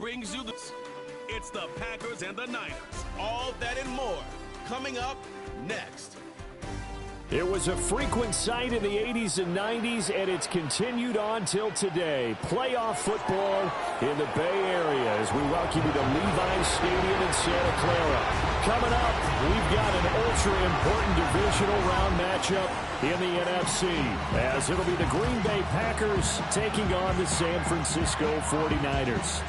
brings you this. It's the Packers and the Niners. All that and more coming up next. It was a frequent sight in the 80s and 90s, and it's continued on till today. Playoff football in the Bay Area as we welcome you to Levi's Stadium in Santa Clara. Coming up, we've got an ultra-important divisional round matchup in the NFC, as it'll be the Green Bay Packers taking on the San Francisco 49ers.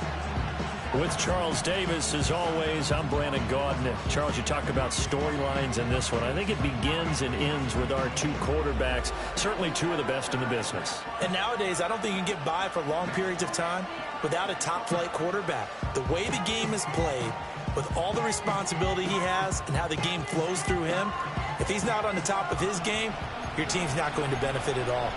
With Charles Davis, as always, I'm Brandon Gaudin. Charles, you talk about storylines in this one. I think it begins and ends with our two quarterbacks, certainly two of the best in the business. And nowadays, I don't think you can get by for long periods of time without a top-flight quarterback. The way the game is played, with all the responsibility he has and how the game flows through him, if he's not on the top of his game, your team's not going to benefit at all.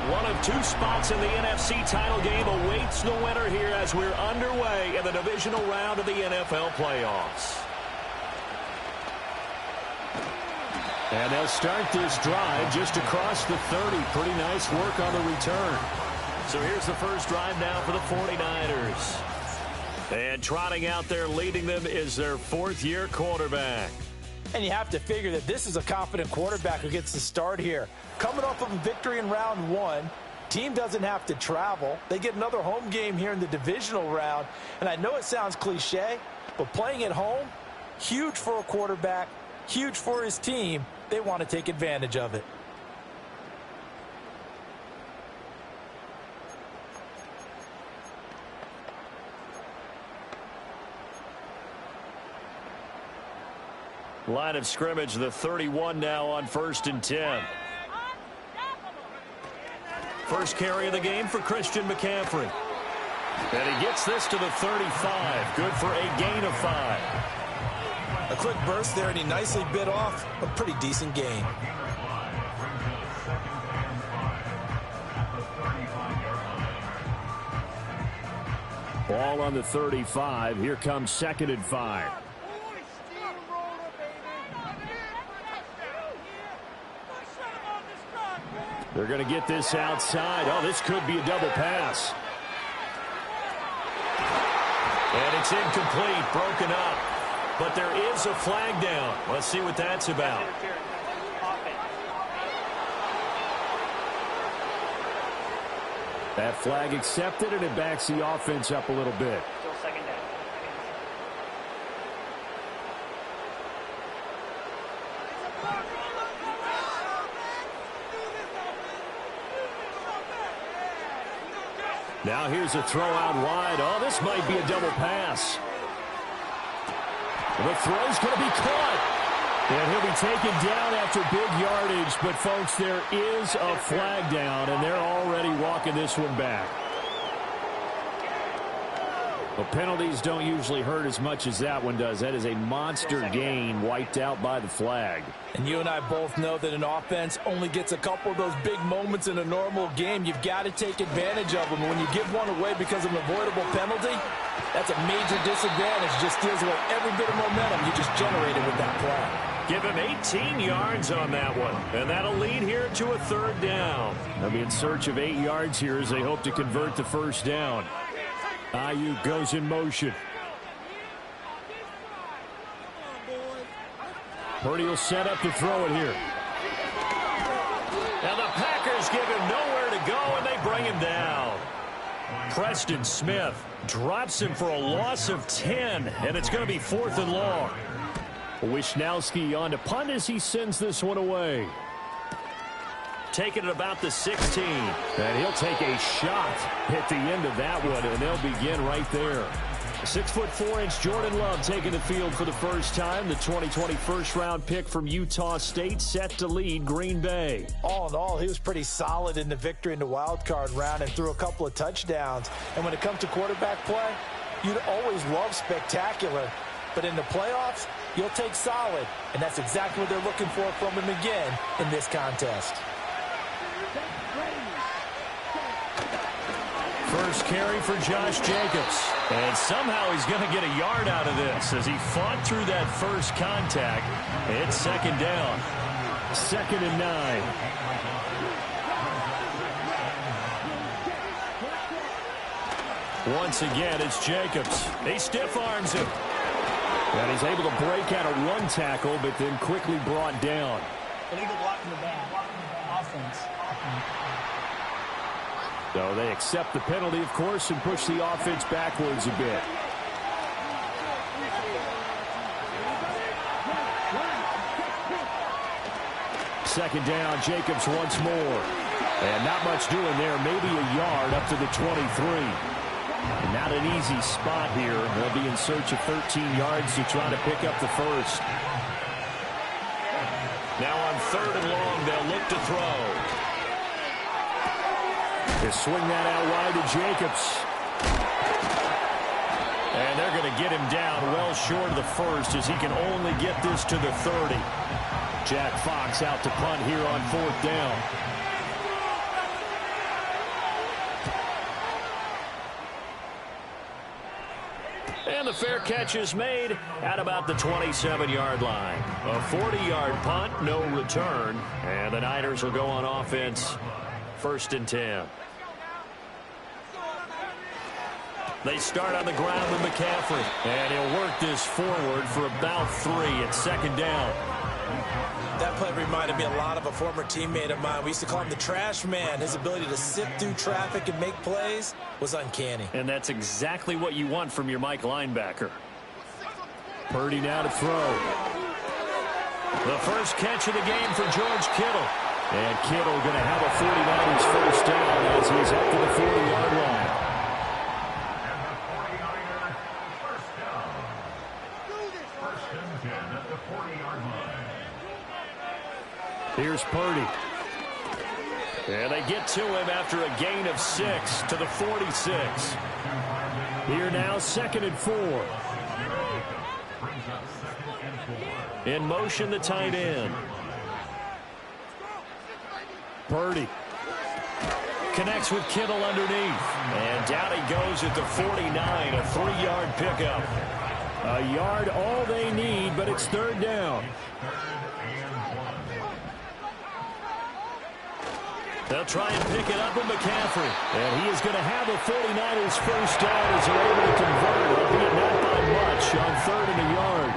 One of two spots in the NFC title game awaits the winner here as we're underway in the divisional round of the NFL playoffs. And they'll start this drive just across the 30. Pretty nice work on the return. So here's the first drive now for the 49ers. And trotting out there leading them is their fourth-year quarterback. And you have to figure that this is a confident quarterback who gets the start here. Coming off of a victory in round one, team doesn't have to travel. They get another home game here in the divisional round. And I know it sounds cliche, but playing at home, huge for a quarterback, huge for his team. They want to take advantage of it. Line of scrimmage, the 31 now on 1st and 10. First carry of the game for Christian McCaffrey. And he gets this to the 35. Good for a gain of 5. A quick burst there, and he nicely bit off a pretty decent gain. Ball on the 35. Here comes 2nd and 5. They're going to get this outside. Oh, this could be a double pass. And it's incomplete, broken up. But there is a flag down. Let's see what that's about. That flag accepted, and it backs the offense up a little bit. Now here's a throw out wide. Oh, this might be a double pass. The throw's going to be caught. And he'll be taken down after big yardage. But, folks, there is a flag down, and they're already walking this one back. The penalties don't usually hurt as much as that one does. That is a monster gain wiped out by the flag. And you and I both know that an offense only gets a couple of those big moments in a normal game. You've got to take advantage of them. When you give one away because of an avoidable penalty, that's a major disadvantage. Just steals away every bit of momentum you just generated with that play. Give him 18 yards on that one. And that'll lead here to a 3rd down. They'll be in search of 8 yards here as they hope to convert the first down. Ayuk goes in motion. Purdy will set up to throw it here. Now the Packers give him nowhere to go, and they bring him down. Preston Smith drops him for a loss of 10, and it's going to be 4th and long. Wishnowski on to punt as he sends this one away. Taking it about the 16. And he'll take a shot at the end of that one, and they'll begin right there. 6'4" Jordan Love taking the field for the first time. The 2020 first-round pick from Utah State set to lead Green Bay. All in all, he was pretty solid in the victory in the wild card round and threw a couple of touchdowns. And when it comes to quarterback play, you'd always love spectacular. But in the playoffs, you'll take solid. And that's exactly what they're looking for from him again in this contest. First carry for Josh Jacobs. And somehow he's going to get a yard out of this as he fought through that first contact. It's 2nd down. 2nd and 9. Once again, it's Jacobs. He stiff-arms him. And he's able to break out of one tackle, but then quickly brought down. Illegal block in the back. Offense. So they accept the penalty, of course, and push the offense backwards a bit. Second down, Jacobs once more. And not much doing there, maybe a yard up to the 23. Not an easy spot here. They'll be in search of 13 yards to try to pick up the first. Now on 3rd and long, they'll look to throw. They swing that out wide to Jacobs. And they're going to get him down well short of the first as he can only get this to the 30. Jack Fox out to punt here on 4th down. And the fair catch is made at about the 27-yard line. A 40-yard punt, no return. And the Niners will go on offense, 1st and 10. They start on the ground with McCaffrey. And he'll work this forward for about 3 at 2nd down. That play reminded me a lot of a former teammate of mine. We used to call him the trash man. His ability to sift through traffic and make plays was uncanny. And that's exactly what you want from your Mike linebacker. Purdy now to throw. The first catch of the game for George Kittle. And Kittle going to have a 49ers first down as he's up to the 40-yard line. Here's Purdy. And they get to him after a gain of 6 to the 46. Here now, 2nd and 4. In motion, the tight end. Purdy Connects with Kittle underneath. And down he goes at the 49, a 3-yard pickup. A yard, all they need, but it's 3rd down. They'll try and pick it up with McCaffrey. And he is going to have a 49ers first down as they're able to convert, albeit not by much, on 3rd and a yard.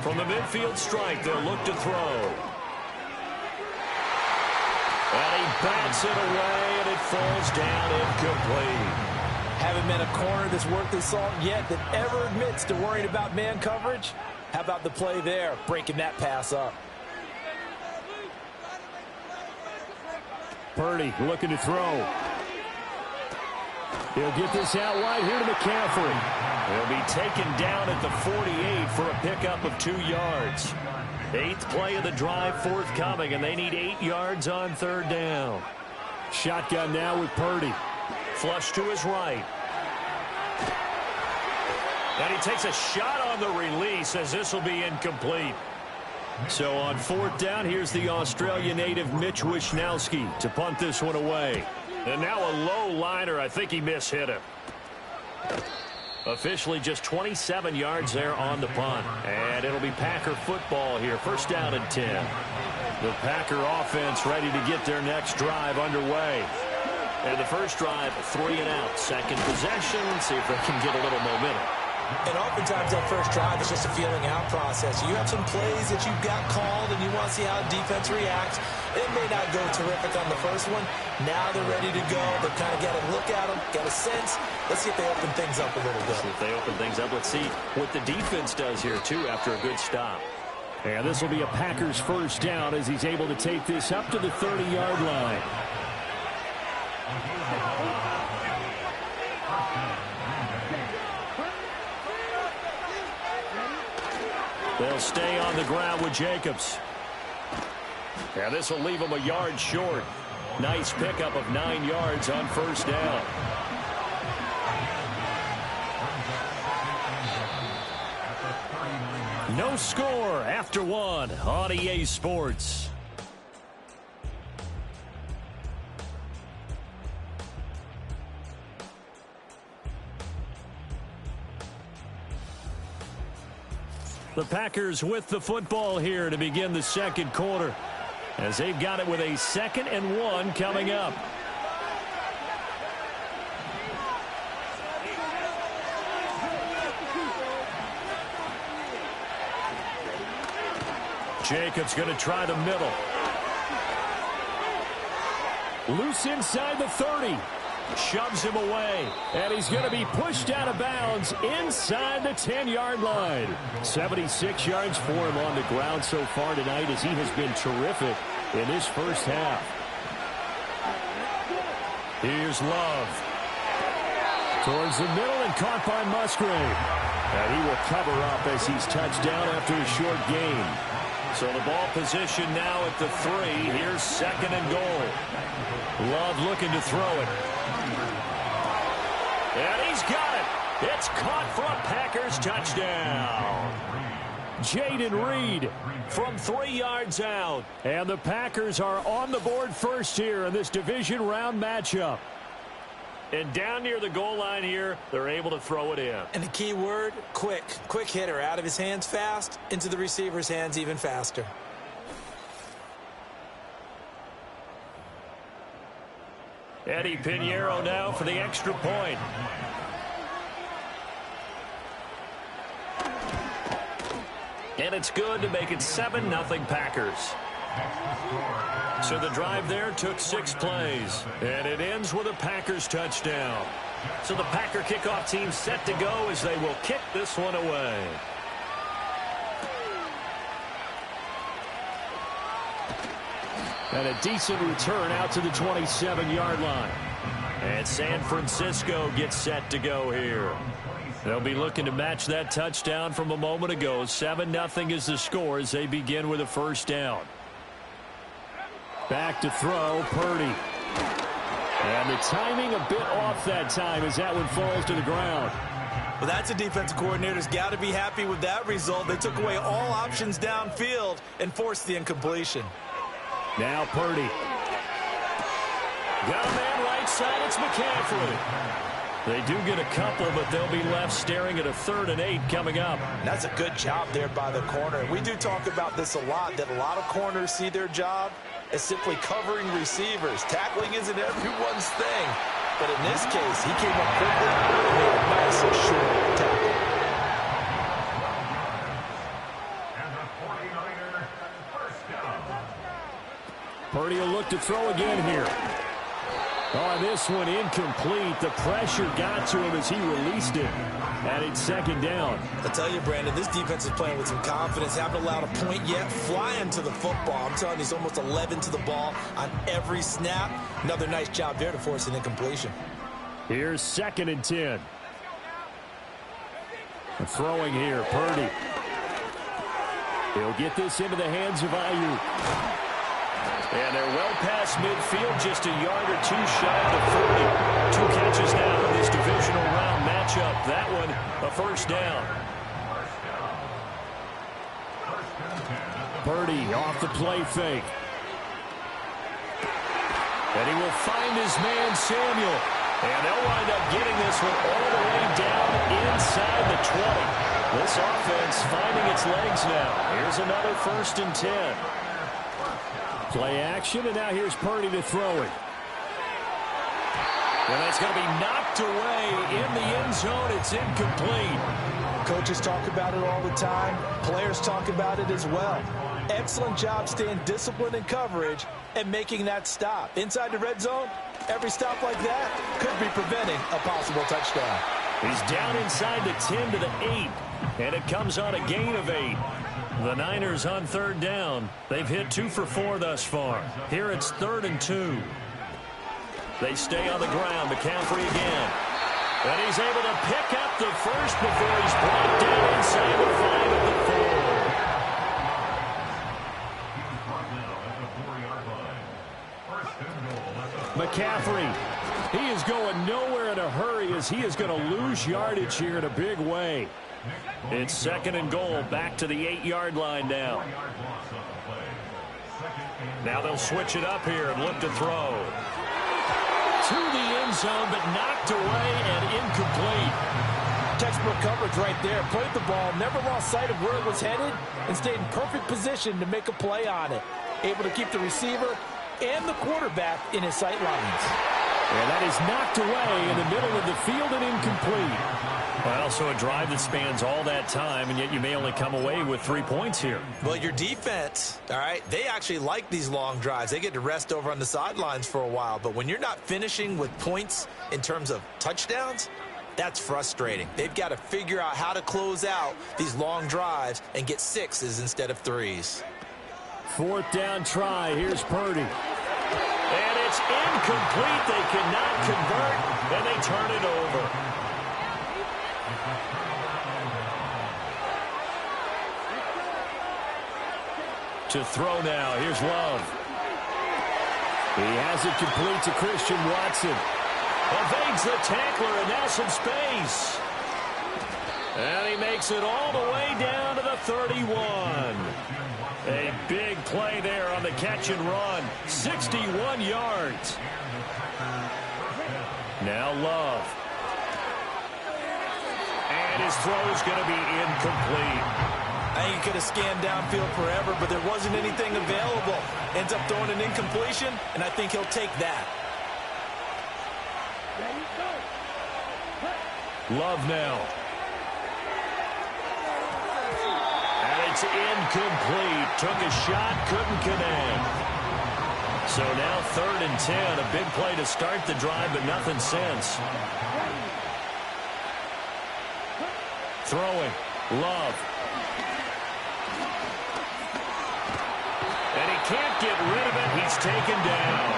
From the midfield strike, they'll look to throw. And he bats it away, and it falls down incomplete. Haven't met a corner that's worth his salt yet that ever admits to worrying about man coverage. How about the play there, breaking that pass up? Purdy looking to throw. He'll get this out wide here to McCaffrey. He'll be taken down at the 48 for a pickup of 2 yards. 8th play of the drive forthcoming, and they need 8 yards on 3rd down. Shotgun now with Purdy. Flush to his right. And he takes a shot on the release as this will be incomplete. So on 4th down, here's the Australia native Mitch Wishnowski to punt this one away. And now a low liner. I think he mishit him. Officially just 27 yards there on the punt. And it'll be Packer football here. 1st down and 10. The Packer offense ready to get their next drive underway. And the first drive, 3 and out. Second possession. See if they can get a little momentum. And oftentimes that first drive is just a feeling out process. You have some plays that you've got called and you want to see how defense reacts. It may not go terrific on the first one. Now they're ready to go. They've kind of got a look at them, got a sense. Let's see if they open things up a little bit. See if they open things up. Let's see what the defense does here, too, after a good stop. And this will be a Packers first down as he's able to take this up to the 30-yard line. They'll stay on the ground with Jacobs. And this will leave him a yard short. Nice pickup of 9 yards on 1st down. No score after 1 on EA Sports. The Packers with the football here to begin the 2nd quarter. as they've got it with a 2nd and 1 coming up. Jacobs going to try the middle. Loose inside the 30. Shoves him away. And he's going to be pushed out of bounds inside the 10-yard line. 76 yards for him on the ground so far tonight as he has been terrific in this first half. Here's Love. Towards the middle and caught by Musgrave. And he will cover up as he's touched down after a short gain. So the ball position now at the 3. Here's 2nd and goal. Love looking to throw it. And he's got it. It's caught for a Packers touchdown. Jaden Reed from 3 yards out. And the Packers are on the board first here in this division round matchup. And down near the goal line here, they're able to throw it in. And the key word, quick. Quick hitter. Out of his hands fast, into the receiver's hands even faster. Eddie Pinheiro now for the extra point. And it's good to make it 7-0 Packers. So the drive there took 6 plays. And it ends with a Packers touchdown. So the Packer kickoff team set to go as they will kick this one away. And a decent return out to the 27-yard line. And San Francisco gets set to go here. They'll be looking to match that touchdown from a moment ago. 7-0 is the score as they begin with a first down. Back to throw, Purdy. And the timing a bit off that time as that one falls to the ground. Well, that's a defensive coordinator's got to be happy with that result. They took away all options downfield and forced the incompletion. Now Purdy. Got a man right side. It's McCaffrey. They do get a couple, but they'll be left staring at a 3rd and 8 coming up. And that's a good job there by the corner. We do talk about this a lot, that a lot of corners see their job as simply covering receivers. Tackling isn't everyone's thing. But in this case, he came up quickly and made a nice and short tackle. Purdy will look to throw again here. Oh, this one incomplete. The pressure got to him as he released it. And it's 2nd down. I tell you, Brandon, this defense is playing with some confidence. Haven't allowed a point yet. Flying to the football. I'm telling you, he's almost 11 to the ball on every snap. Another nice job there to force an incompletion. Here's 2nd and 10. Throwing here, Purdy. He'll get this into the hands of Ayuk. And they're well past midfield, just a yard or 2 shy of the 40. 2 catches now in this divisional round matchup. That one, a first down. Purdy off the play fake. And he will find his man, Samuel. And they'll wind up getting this one all the way down inside the 20. This offense finding its legs now. Here's another 1st and 10. Play action, and now here's Purdy to throw it. And that's going to be knocked away in the end zone. It's incomplete. Coaches talk about it all the time. Players talk about it as well. Excellent job staying disciplined in coverage and making that stop. Inside the red zone, every stop like that could be preventing a possible touchdown. He's down inside the 10 to the 8, and it comes on a gain of 8. The Niners on 3rd down. They've hit 2 for 4 thus far. Here it's 3rd and 2. They stay on the ground. McCaffrey again. And he's able to pick up the first before he's brought down inside the 5 at the 4. McCaffrey. He is going nowhere in a hurry as he is going to lose yardage here in a big way. It's 2nd and goal, back to the 8-yard line now. Now they'll switch it up here and look to throw. To the end zone, but knocked away and incomplete. Textbook coverage right there. Played the ball, never lost sight of where it was headed, and stayed in perfect position to make a play on it. able to keep the receiver and the quarterback in his sight lines. And that is knocked away in the middle of the field and incomplete. Well, so a drive that spans all that time, and yet you may only come away with 3 points here. Well, your defense, all right, they actually like these long drives. They get to rest over on the sidelines for a while. But when you're not finishing with points in terms of touchdowns, that's frustrating. They've got to figure out how to close out these long drives and get 6s instead of 3s. 4th down try. Here's Purdy. And it's incomplete. They cannot convert, and they turn it over. To throw now. Here's Love. He has it complete to Christian Watson. Evades the tackler, and now some space. And he makes it all the way down to the 31. A big play there on the catch and run. 61 yards. Now Love. And his throw is going to be incomplete. I think he could have scanned downfield forever, but there wasn't anything available. Ends up throwing an incompletion, and I think he'll take that. Love now. And it's incomplete. Took a shot, couldn't connect. So now 3rd and 10. A big play to start the drive, but nothing since. Throwing. Love. And he can't get rid of it. He's taken down.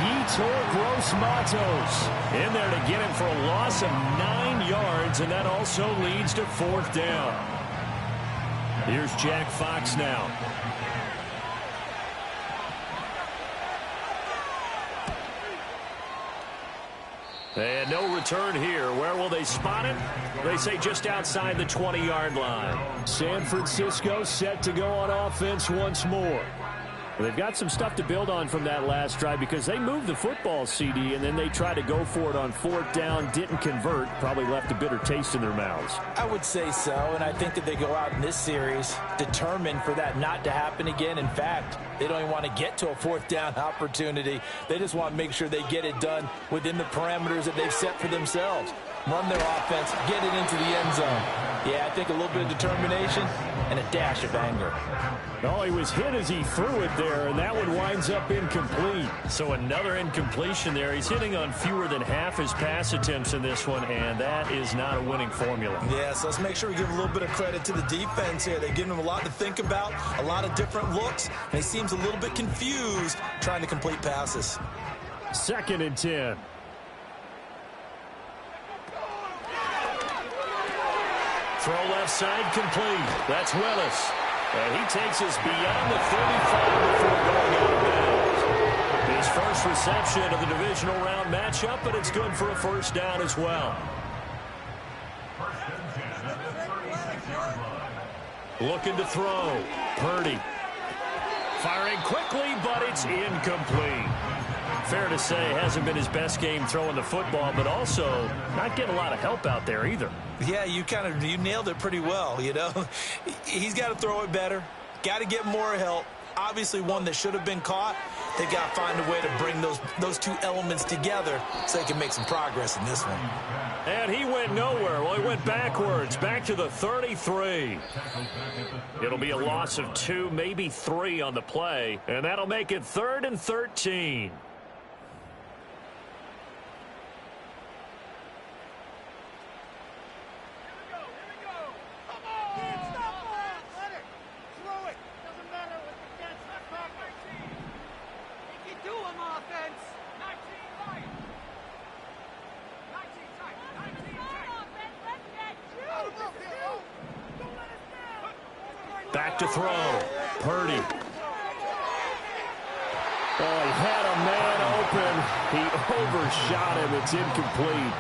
Yetur Gross-Matos in there to get him for a loss of 9 yards, and that also leads to 4th down. Here's Jack Fox now. And no return here. Where will they spot it? They say just outside the 20-yard line. San Francisco set to go on offense once more. They've got some stuff to build on from that last drive because they moved the football, CD, and then they tried to go for it on 4th down, didn't convert, probably left a bitter taste in their mouths. I would say so, and I think that they go out in this series determined for that not to happen again. In fact, they don't even want to get to a 4th down opportunity. They just want to make sure they get it done within the parameters that they've set for themselves. Run their offense, get it into the end zone. Yeah, I think a little bit of determination and a dash of anger. Oh, he was hit as he threw it there, and that one winds up incomplete. So another incompletion there. He's hitting on fewer than half his pass attempts in this one, and that is not a winning formula. Yeah, so let's make sure we give a little bit of credit to the defense here. They're giving him a lot to think about, a lot of different looks, and he seems a little bit confused trying to complete passes. 2nd and 10. Throw left side complete. That's Willis. And he takes us beyond the 35 before going out of bounds. His first reception of the divisional round matchup, but it's good for a 1st down as well. Looking to throw. Purdy. Firing quickly, but it's incomplete. Fair to say, hasn't been his best game throwing the football, but also not getting a lot of help out there either. Yeah, you nailed it pretty well, you know. He's got to throw it better, got to get more help. Obviously one that should have been caught. They've got to find a way to bring those two elements together so they can make some progress in this one. And he went nowhere. Well, he went backwards, back to the 33. It'll be a loss of 2, maybe 3 on the play, and that'll make it 3rd and 13. Back to throw. Purdy. Oh, he had a man open. He overshot him. It's incomplete.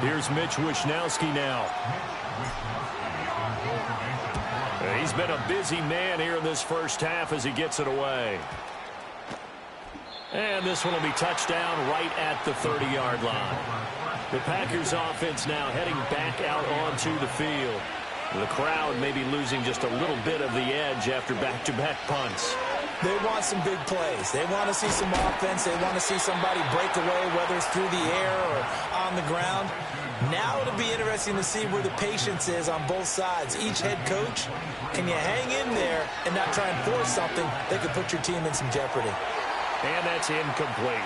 Here's Mitch Wishnowski now. He's been a busy man here in this first half as he gets it away. And this one will be touchdown right at the 30-yard line. The Packers offense now heading back out onto the field. The crowd may be losing just a little bit of the edge after back-to-back punts. They want some big plays. They want to see some offense. They want to see somebody break away, whether it's through the air or on the ground. Now it'll be interesting to see where the patience is on both sides. Each head coach, can you hang in there and not try and force something that could put your team in some jeopardy? And that's incomplete.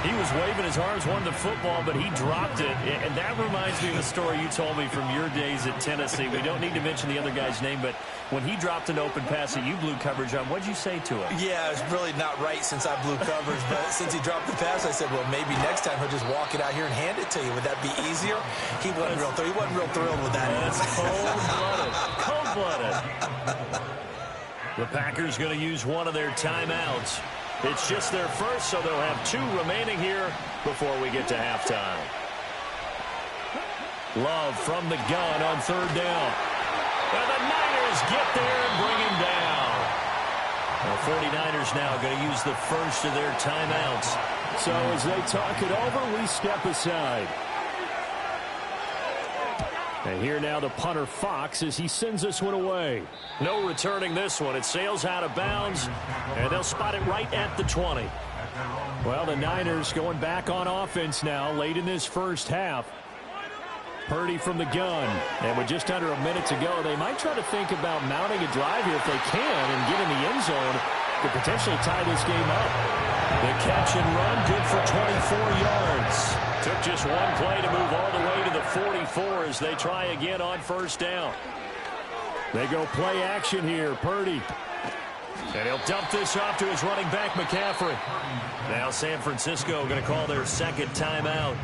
He was waving his arms, wanted the football, but he dropped it. And that reminds me of the story you told me from your days at Tennessee. We don't need to mention the other guy's name, but when he dropped an open pass that you blew coverage on, what'd you say to him? Yeah, it's really not right since I blew coverage, but since he dropped the pass, I said, well, maybe next time he'll just walk it out here and hand it to you. Would that be easier? He wasn't real thrilled with that. That's cold-blooded. Cold-blooded. The Packers going to use one of their timeouts. It's just their first, so they'll have 2 remaining here before we get to halftime. Love from the gun on 3rd down. And the Niners get there and bring him down. The 49ers now going to use the first of their timeouts. So as they talk it over, we step aside. And here now the punter Fox as he sends this one away. No returning this one. It sails out of bounds, and they'll spot it right at the 20. Well, the Niners going back on offense now late in this first half. Purdy from the gun. And with just under a minute to go, they might try to think about mounting a drive here if they can and get in the end zone to potentially tie this game up. The catch and run, good for 24 yards. Took just one play to move all the way to the 44 as they try again on 1st down. They go play action here, Purdy. And he'll dump this off to his running back, McCaffrey. Now San Francisco going to call their 2nd timeout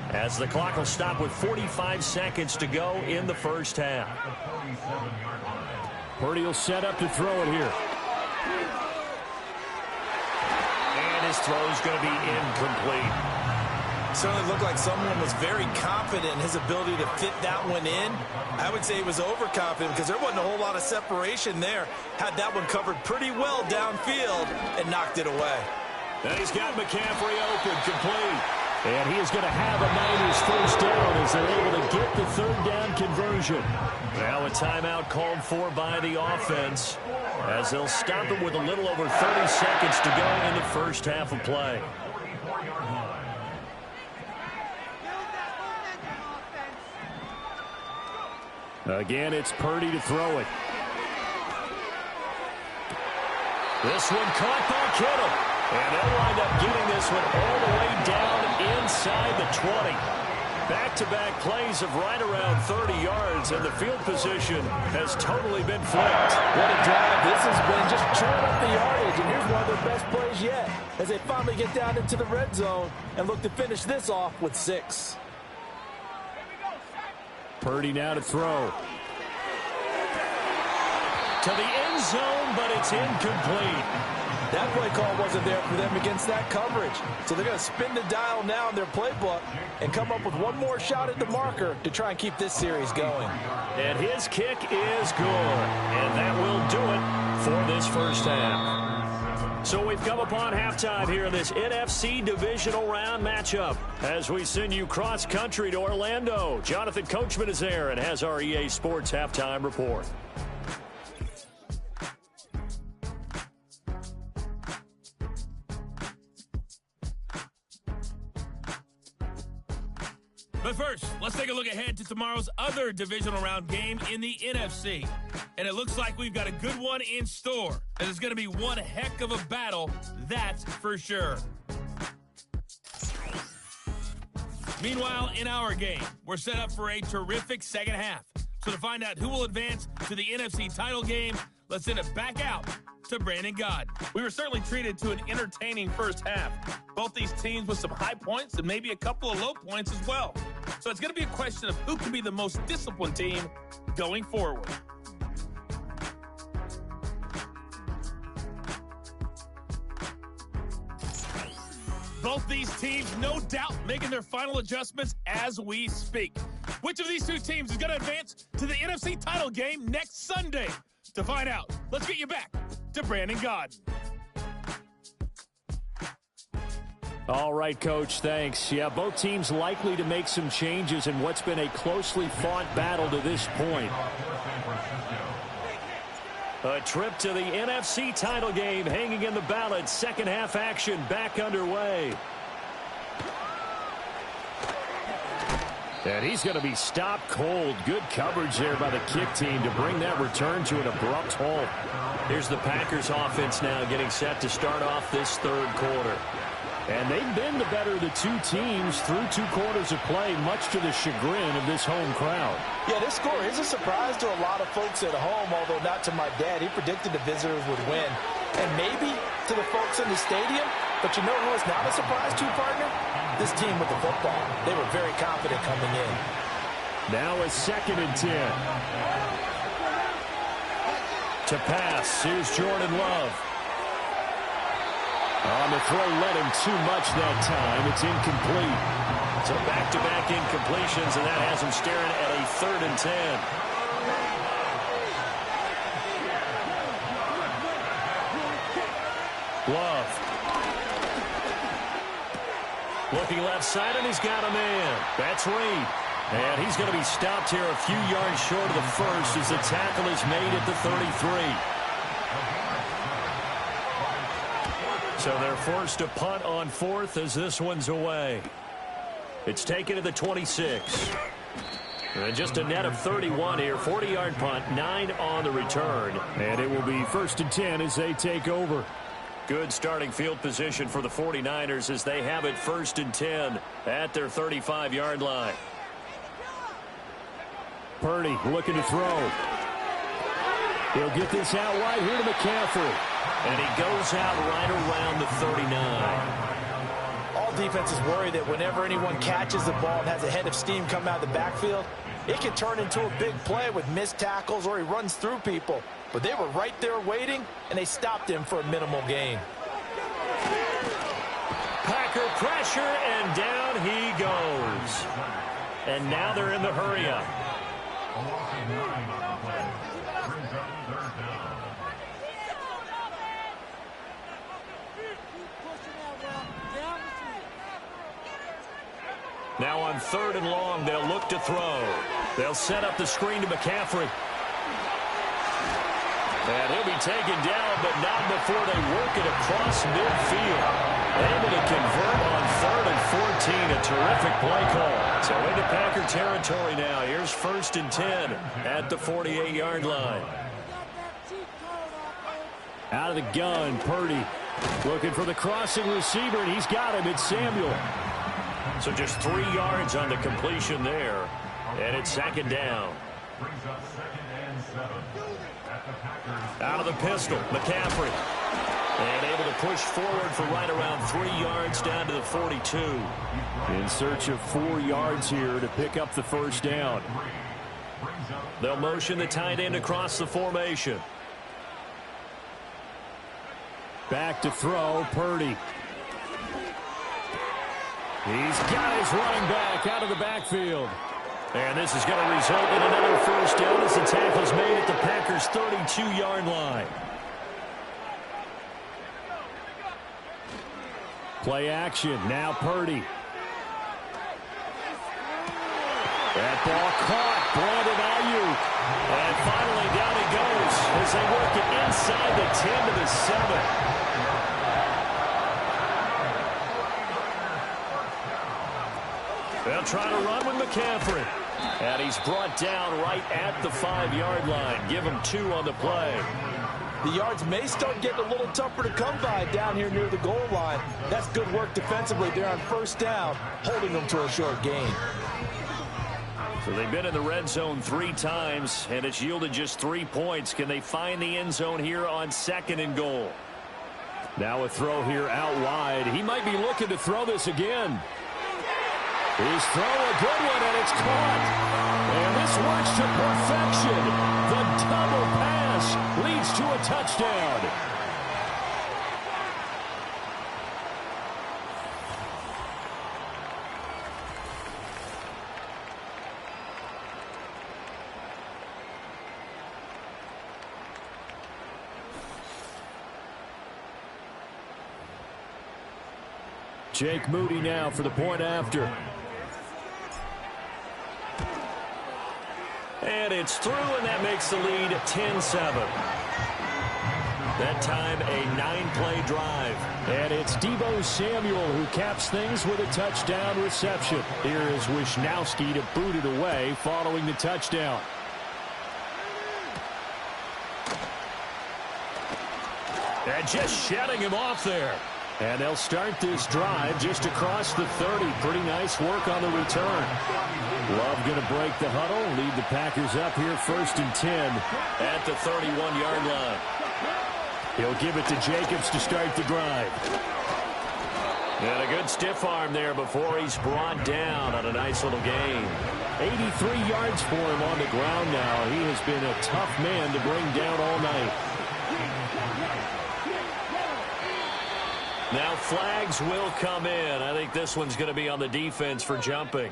as the clock will stop with 45 seconds to go in the first half. Purdy will set up to throw it here. And his throw is going to be incomplete. Certainly looked like someone was very confident in his ability to fit that one in. I would say he was overconfident because there wasn't a whole lot of separation there. Had that one covered pretty well downfield and knocked it away. And he's got McCaffrey open, complete. And he is going to have a Niners first down as they're able to get the 3rd down conversion. Now a timeout called for by the offense as they'll stop it with a little over 30 seconds to go in the first half of play. Again, it's Purdy to throw it. This one caught by Kittle. And they'll wind up getting this one all the way down inside the 20. Back-to-back plays of right around 30 yards, and the field position has totally been flipped. What a drive this has been, just chewing up the yardage. And here's one of their best plays yet as they finally get down into the red zone and look to finish this off with 6. Purdy now to throw. To the end zone, but it's incomplete. That play call wasn't there for them against that coverage. So they're going to spin the dial now in their playbook and come up with one more shot at the marker to try and keep this series going. And his kick is good. And that will do it for this first half. So we've come upon halftime here in this NFC Divisional Round matchup. As we send you cross-country to Orlando, Jonathan Coachman is there and has our EA Sports Halftime Report. But first, let's take a look ahead to tomorrow's other divisional round game in the NFC. And it looks like we've got a good one in store. And it's going to be one heck of a battle, that's for sure. Meanwhile, in our game, we're set up for a terrific second half. So to find out who will advance to the NFC title game, let's send it back out to Brandon God. We were certainly treated to an entertaining first half. Both these teams with some high points and maybe a couple of low points as well. So it's going to be a question of who can be the most disciplined team going forward. Both these teams, no doubt, making their final adjustments as we speak. Which of these two teams is going to advance to the NFC title game next Sunday? To find out, let's get you back to Brandon God. All right, Coach, thanks. Yeah, both teams likely to make some changes in what's been a closely fought battle to this point. A trip to the NFC title game hanging in the balance. Second half action back underway. And he's going to be stopped cold. Good coverage there by the kick team to bring that return to an abrupt halt. Here's the Packers offense now getting set to start off this third quarter. And they've been the better of the two teams through 2 quarters of play, much to the chagrin of this home crowd. Yeah, this score is a surprise to a lot of folks at home, although not to my dad. He predicted the visitors would win. And maybe to the folks in the stadium. But you know who is not a surprise to, partner? This team with the football. They were very confident coming in. Now a 2nd and 10. To pass, here's Jordan Love. On the throw, led him too much that time. It's incomplete. So back-to-back incompletions, and that has him staring at a 3rd and 10. Love. Looking left side, and he's got a man. That's Reed. And he's going to be stopped here a few yards short of the first as the tackle is made at the 33. So they're forced to punt on 4th as this one's away. It's taken to the 26. And just a net of 31 here. 40-yard punt, 9 on the return. And it will be 1st and 10 as they take over. Good starting field position for the 49ers as they have it 1st and 10 at their 35-yard line. Purdy looking to throw. He'll get this out wide here to McCaffrey. And he goes out right around the 39. All defenses worry that whenever anyone catches the ball and has a head of steam come out of the backfield, it can turn into a big play with missed tackles or he runs through people. But they were right there waiting, and they stopped him for a minimal gain. Packer pressure, and down he goes. And now they're in the hurry-up. Now on 3rd and long, they'll look to throw. They'll set up the screen to McCaffrey. And he'll be taken down, but not before they work it across midfield. Able to convert on 3rd and 14. A terrific play call. So into Packer territory now. Here's 1st and 10 at the 48-yard line. Out of the gun, Purdy looking for the crossing receiver, and he's got him. It's Samuel. So just 3 yards on the completion there. And it's 2nd down. Out of the pistol, McCaffrey. And able to push forward for right around 3 yards down to the 42. In search of 4 yards here to pick up the 1st down. They'll motion the tight end across the formation. Back to throw, Purdy. He's got his running back out of the backfield. And this is going to result in another 1st down as the tackle's made at the Packers' 32-yard line. Play action. Now Purdy. That ball caught. Brandon Ayuk. And finally down he goes as they work it inside the 10 to the 7. They'll try to run with McCaffrey. And he's brought down right at the 5-yard line. Give him 2 on the play. The yards may start getting a little tougher to come by down here near the goal line. That's good work defensively there on 1st down, holding them to a short gain. So they've been in the red zone 3 times, and it's yielded just 3 points. Can they find the end zone here on 2nd and goal? Now a throw here out wide. He might be looking to throw this again. His throw, a good one, and it's caught. And this works to perfection. The double pass leads to a touchdown. Jake Moody now for the point after. And it's through, and that makes the lead 10-7. That time, a 9-play drive. And it's Deebo Samuel who caps things with a touchdown reception. Here is Wisnowski to boot it away following the touchdown. And just shedding him off there. And they'll start this drive just across the 30. Pretty nice work on the return. Love going to break the huddle, lead the Packers up here 1st and 10 at the 31-yard line. He'll give it to Jacobs to start the drive. And a good stiff arm there before he's brought down on a nice little gain. 83 yards for him on the ground now. He has been a tough man to bring down all night. Now flags will come in. I think this one's going to be on the defense for jumping.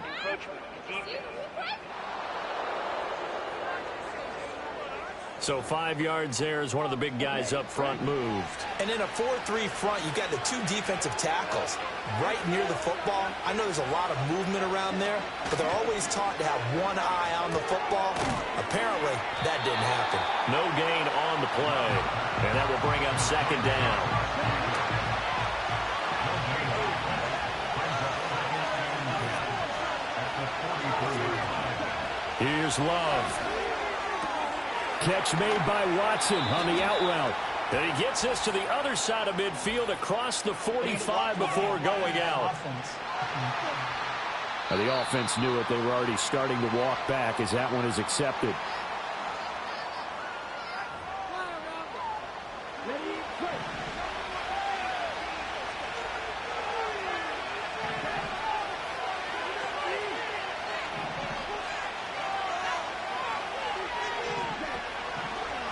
So 5 yards there as one of the big guys up front moved. And in a 4-3 front, you've got the 2 defensive tackles right near the football. I know there's a lot of movement around there, but they're always taught to have one eye on the football. Apparently, that didn't happen. No gain on the play, and that will bring up 2nd down. Here's Love. Catch made by Watson on the out route. And he gets this to the other side of midfield across the 45 before going out. The offense knew it. They were already starting to walk back as that one is accepted.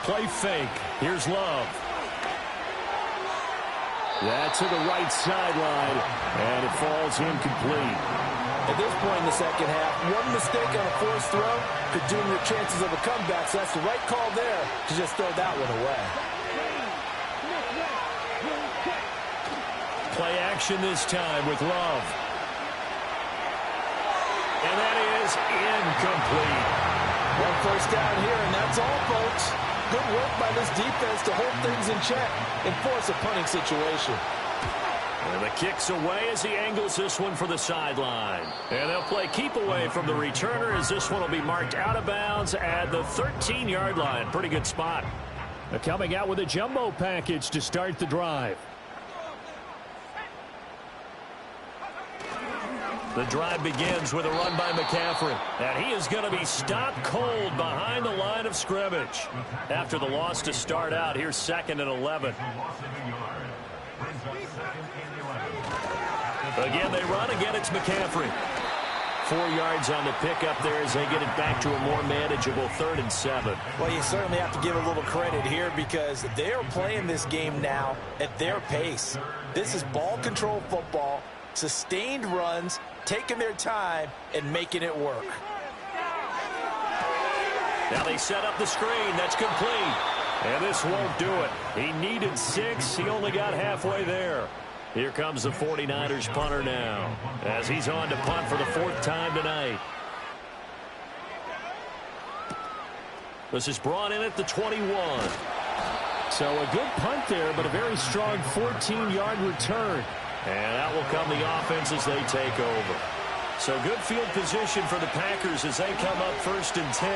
Play fake. Here's Love. That's to the right sideline, and it falls incomplete. At this point in the second half, one mistake on a forced throw could doom your chances of a comeback, so that's the right call there to just throw that one away. Play action this time with Love. And that is incomplete. 1 first down here, and that's all, folks. Good work by this defense to hold things in check and force a punting situation. And the kick's away as he angles this one for the sideline. And they'll play keep away from the returner as this one will be marked out of bounds at the 13-yard line. Pretty good spot. They're coming out with a jumbo package to start the drive. The drive begins with a run by McCaffrey. And he is going to be stopped cold behind the line of scrimmage. After the loss to start out, here's 2nd and 11. Again, they run. Again, it's McCaffrey. 4 yards on the pickup there as they get it back to a more manageable 3rd and 7. Well, you certainly have to give a little credit here because they are playing this game now at their pace. This is ball control football, sustained runs, taking their time and making it work. Now they set up the screen. That's complete. And this won't do it. He needed 6. He only got halfway there. Here comes the 49ers punter now as he's on to punt for the 4th time tonight. This is brought in at the 21. So a good punt there, but a very strong 14-yard return. And that will come the offense as they take over. So good field position for the Packers as they come up 1st and 10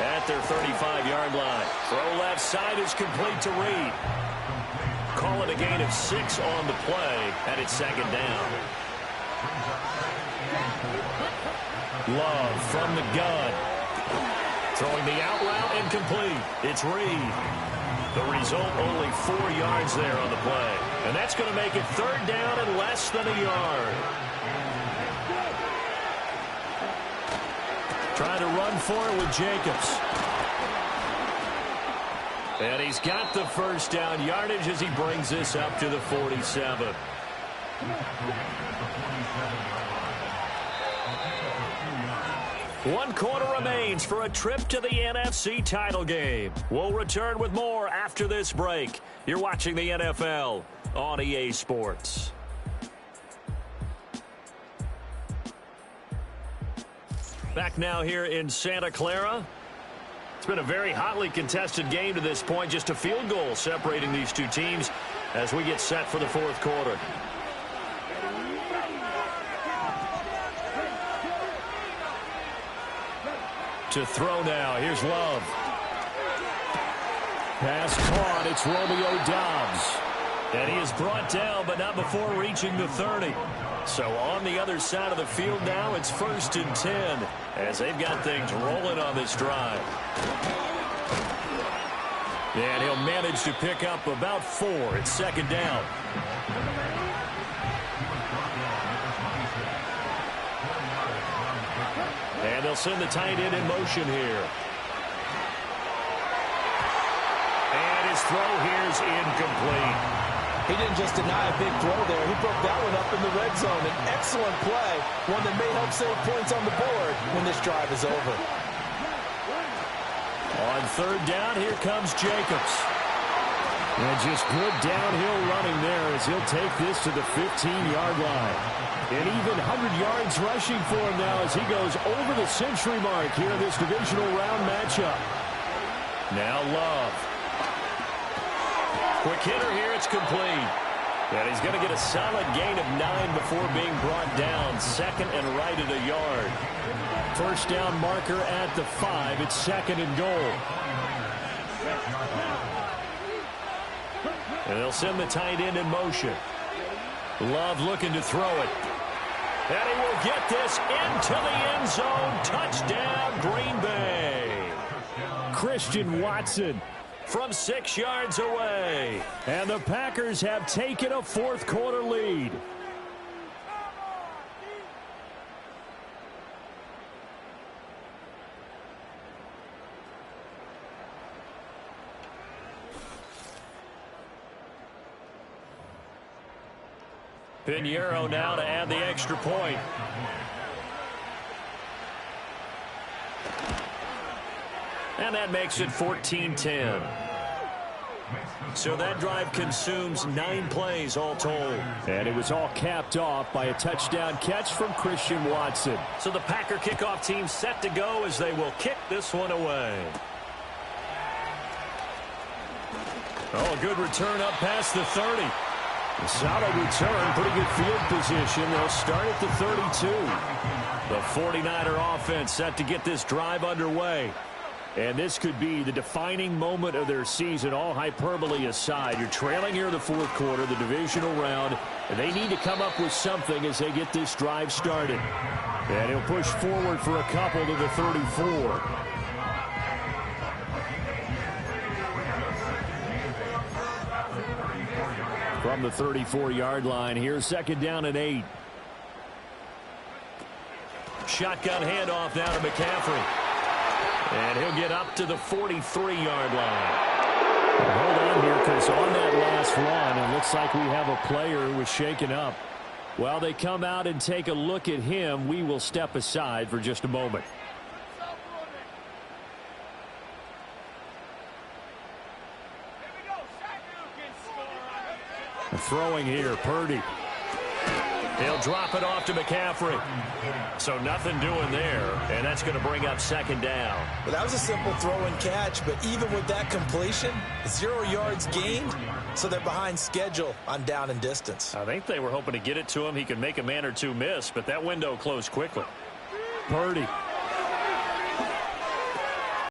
at their 35-yard line. Throw left side is complete to Reed. Call it a gain of 6 on the play, and it's 2nd down. Love from the gun. Throwing the out route incomplete. It's Reed. The result, only 4 yards there on the play. And that's going to make it 3rd down and less than a yard. Trying to run for it with Jacobs. And he's got the 1st down yardage as he brings this up to the 47. One quarter remains for a trip to the NFC title game. We'll return with more after this break. You're watching the NFL on EA Sports. Back now here in Santa Clara. It's been a very hotly contested game to this point. Just a field goal separating these two teams as we get set for the fourth quarter. To throw now. Here's Love. Pass caught. It's Romeo Doubs. And he is brought down, but not before reaching the 30. So on the other side of the field now, it's 1st and 10 as they've got things rolling on this drive. And he'll manage to pick up about 4. It's 2nd down. And they'll send the tight end in motion here. And his throw here's incomplete. He didn't just deny a big throw there. He broke that one up in the red zone. An excellent play, one that may help save points on the board when this drive is over. On 3rd down, here comes Jacobs. And just good downhill running there as he'll take this to the 15-yard line. And even 100 yards rushing for him now as he goes over the century mark here in this divisional round matchup. Now Love. Quick hitter here, it's complete. And he's going to get a solid gain of 9 before being brought down. 2nd and right at a yard. 1st down marker at the 5. It's 2nd and goal. And they'll send the tight end in motion. Love looking to throw it. And he will get this into the end zone. Touchdown, Green Bay. Christian Watson from 6 yards away. And the Packers have taken a fourth quarter lead. Pinheiro now to add the extra point. And that makes it 14-10. So that drive consumes 9 plays all told. And it was all capped off by a touchdown catch from Christian Watson. So the Packer kickoff team set to go as they will kick this one away. Oh, a good return up past the 30. A solid return, pretty good field position. They'll start at the 32. The 49er offense set to get this drive underway. And this could be the defining moment of their season, all hyperbole aside. You're trailing here in the fourth quarter, the divisional round, and they need to come up with something as they get this drive started. And he'll push forward for a couple to the 34. From the 34-yard line, here's 2nd down and 8. Shotgun handoff now to McCaffrey. And he'll get up to the 43-yard line. Hold on here, because on that last run, it looks like we have a player who was shaken up. While they come out and take a look at him, we will step aside for just a moment. Throwing here, Purdy. He'll drop it off to McCaffrey. So nothing doing there, and that's going to bring up 2nd down. Well, that was a simple throw and catch, but even with that completion, 0 yards gained, so they're behind schedule on down and distance. I think they were hoping to get it to him. He could make a man or two miss, but that window closed quickly. Purdy